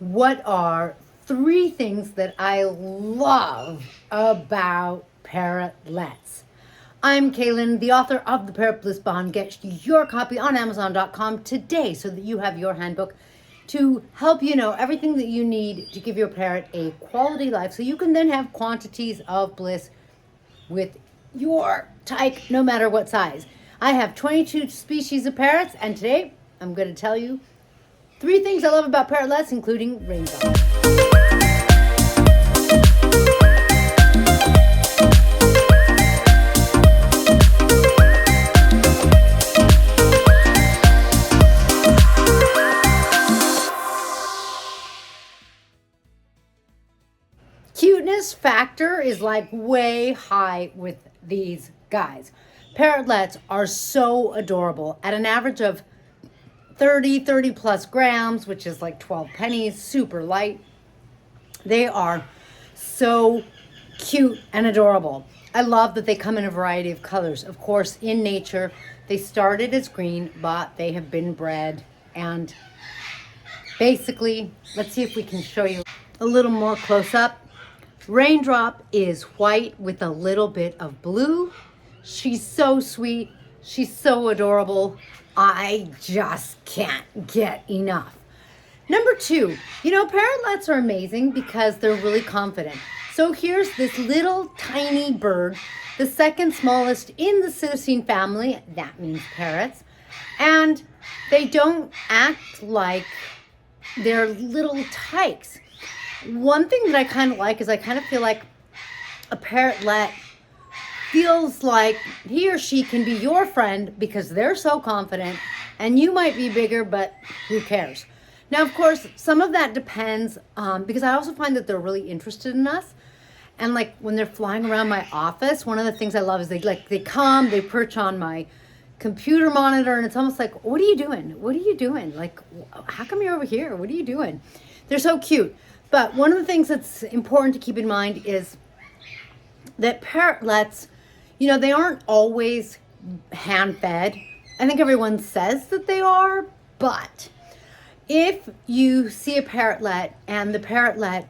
What are 3 things that I love about Parrotlets? I'm Kaylin, the author of the Parrot Bliss Bond. Get your copy on Amazon.com today so that you have your handbook to help you know everything that you need to give your parrot a quality life so you can then have quantities of bliss with your tyke, no matter what size. I have 22 species of parrots, and today I'm going to tell you 3 things I love about Parrotlets, including rainbow. Cuteness factor is like way high with these guys. Parrotlets are so adorable at an average of 30 plus grams, which is like 12 pennies, super light. They are so cute and adorable. I love that they come in a variety of colors. Of course, in nature, they started as green, but they have been bred. And basically, let's see if we can show you a little more close up. Raindrop is white with a little bit of blue. She's so sweet. She's so adorable. I just can't get enough. Number 2, Parrotlets are amazing because they're really confident. So here's this little tiny bird, the second smallest in the Psittacine family. That means parrots. And they don't act like they're little tykes. One thing that I kind of like is I kind of feel like a parrotlet feels like he or she can be your friend because they're so confident, and you might be bigger, but who cares? Now, of course, some of that depends because I also find that they're really interested in us. And like when they're flying around my office, one of the things I love is they come, they perch on my computer monitor, and it's almost like, what are you doing? What are you doing? Like, how come you're over here? What are you doing? They're so cute. But one of the things that's important to keep in mind is that parrotlets, they aren't always hand-fed. I think everyone says that they are, but if you see a parrotlet and the parrotlet,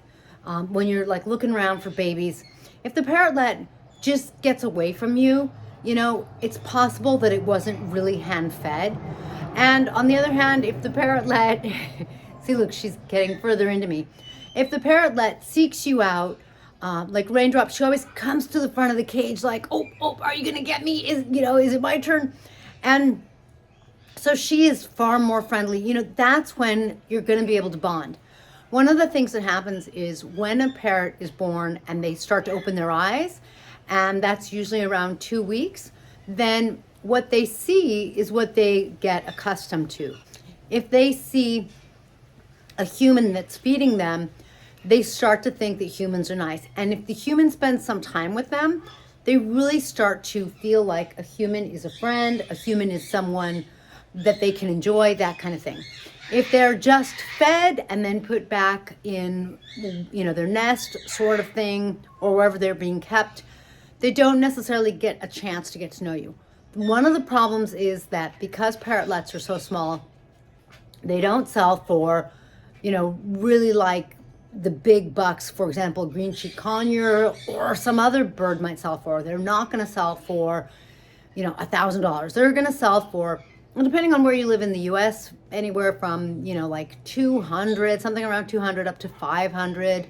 when you're like looking around for babies, if the parrotlet just gets away from you, it's possible that it wasn't really hand-fed. And on the other hand, if the parrotlet, see, look, she's getting further into me. If the parrotlet seeks you out, like Raindrop, she always comes to the front of the cage like, oh, are you gonna get me? Is it my turn? And so she is far more friendly. That's when you're gonna be able to bond. One of the things that happens is when a parrot is born and they start to open their eyes, and that's usually around 2 weeks, then what they see is what they get accustomed to. If they see a human that's feeding them, they start to think that humans are nice. And if the human spends some time with them, they really start to feel like a human is a friend, a human is someone that they can enjoy, that kind of thing. If they're just fed and then put back in, their nest sort of thing, or wherever they're being kept, they don't necessarily get a chance to get to know you. One of the problems is that because parrotlets are so small, they don't sell for, really like the big bucks. For example, green cheek conure or some other bird might sell for. They're not going to sell for, $1,000. They're going to sell for, depending on where you live in the US, anywhere from, like 200, something around 200 up to 500,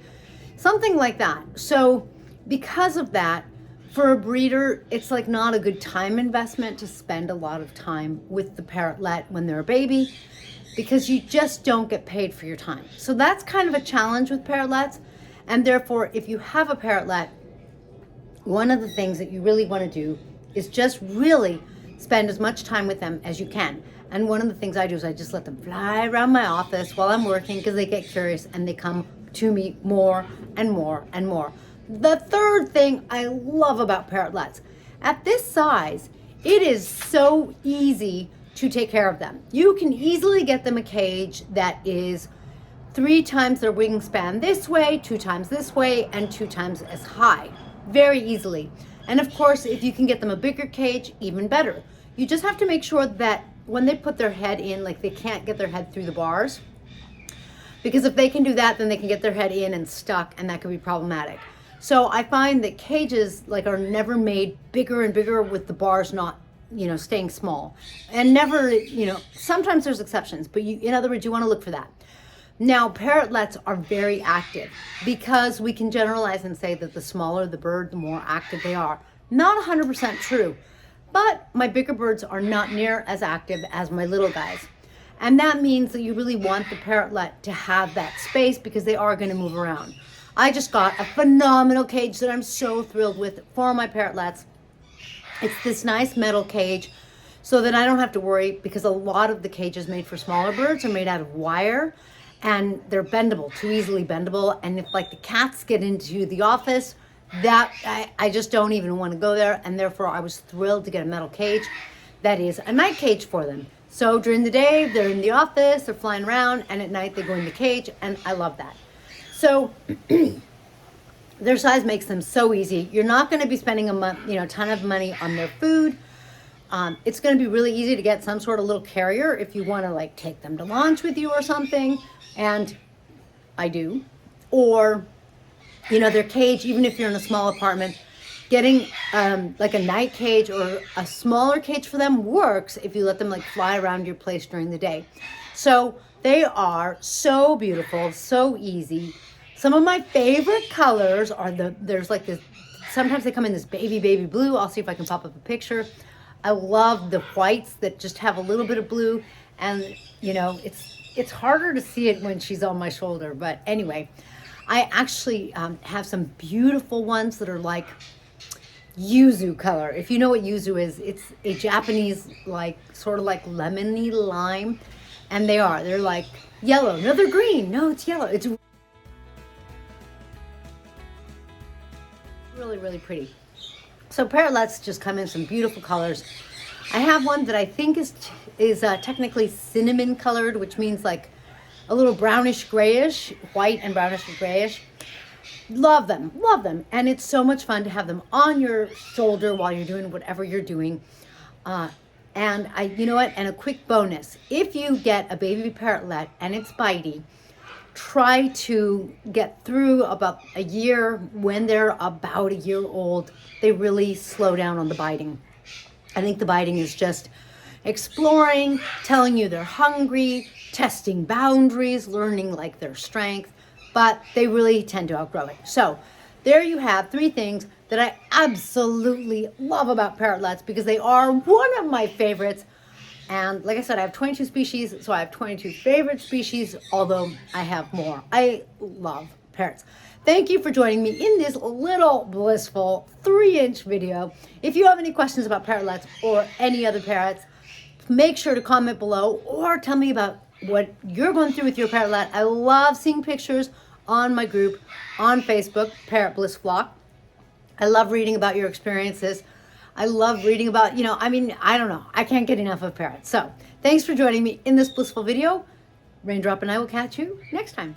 something like that. So because of that, for a breeder, it's like not a good time investment to spend a lot of time with the parrotlet when they're a baby, because you just don't get paid for your time. So that's kind of a challenge with parrotlets. And therefore, if you have a parrotlet, one of the things that you really want to do is just really spend as much time with them as you can. And one of the things I do is I just let them fly around my office while I'm working, because they get curious and they come to me more and more and more. The third thing I love about parrotlets, at this size, it is so easy to take care of them. You can easily get them a cage that is 3 times their wingspan this way, 2 times this way, and 2 times as high, very easily. And of course, if you can get them a bigger cage, even better. You just have to make sure that when they put their head in, like they can't get their head through the bars, Because if they can do that, then they can get their head in and stuck, and that could be problematic. So I find that cages like are never made bigger and bigger with the bars not, staying small. And never, sometimes there's exceptions, but in other words, you want to look for that. Now, parrotlets are very active because we can generalize and say that the smaller the bird, the more active they are. Not 100% true, but my bigger birds are not near as active as my little guys. And that means that you really want the parrotlet to have that space because they are going to move around. I just got a phenomenal cage that I'm so thrilled with for my parrotlets. It's this nice metal cage so that I don't have to worry, because a lot of the cages made for smaller birds are made out of wire and they're bendable, too easily bendable. And if like the cats get into the office, that I just don't even want to go there. And therefore I was thrilled to get a metal cage that is a night cage for them. So during the day, they're in the office, they're flying around, and at night they go in the cage, and I love that. So their size makes them so easy. You're not going to be spending a ton of money on their food. It's going to be really easy to get some sort of little carrier if you want to like take them to lunch with you or something, and I do. Or, their cage, even if you're in a small apartment, getting like a night cage or a smaller cage for them works if you let them like fly around your place during the day. So they are so beautiful, so easy. Some of my favorite colors are there's like this, sometimes they come in this baby blue. I'll see if I can pop up a picture. I love the whites that just have a little bit of blue, and it's harder to see it when she's on my shoulder. But anyway, I actually have some beautiful ones that are like yuzu color. If you know what yuzu is, it's a Japanese sort of like lemony lime, and they're like yellow. No, they're green. No, it's yellow. It's really pretty. So parrotlets just come in some beautiful colors. I have one that I think is technically cinnamon colored, which means like a little brownish grayish, white and brownish grayish. Love them. And it's so much fun to have them on your shoulder while you're doing whatever you're doing. And a quick bonus, if you get a baby parrotlet and it's bitey, try to get through about a year. When they're about a year old, they really slow down on the biting. I think the biting is just exploring, telling you they're hungry, testing boundaries, learning like their strength, but they really tend to outgrow it. So there you have 3 things that I absolutely love about parrotlets because they are one of my favorites. And like I said, I have 22 species, so I have 22 favorite species, although I have more. I love parrots. Thank you for joining me in this little blissful 3-inch video. If you have any questions about parrotlets or any other parrots, make sure to comment below or tell me about what you're going through with your parrotlet. I love seeing pictures on my group on Facebook, Parrot Bliss Flock. I love reading about your experiences. I love reading about, I don't know. I can't get enough of parrots. So thanks for joining me in this blissful video. Raindrop and I will catch you next time.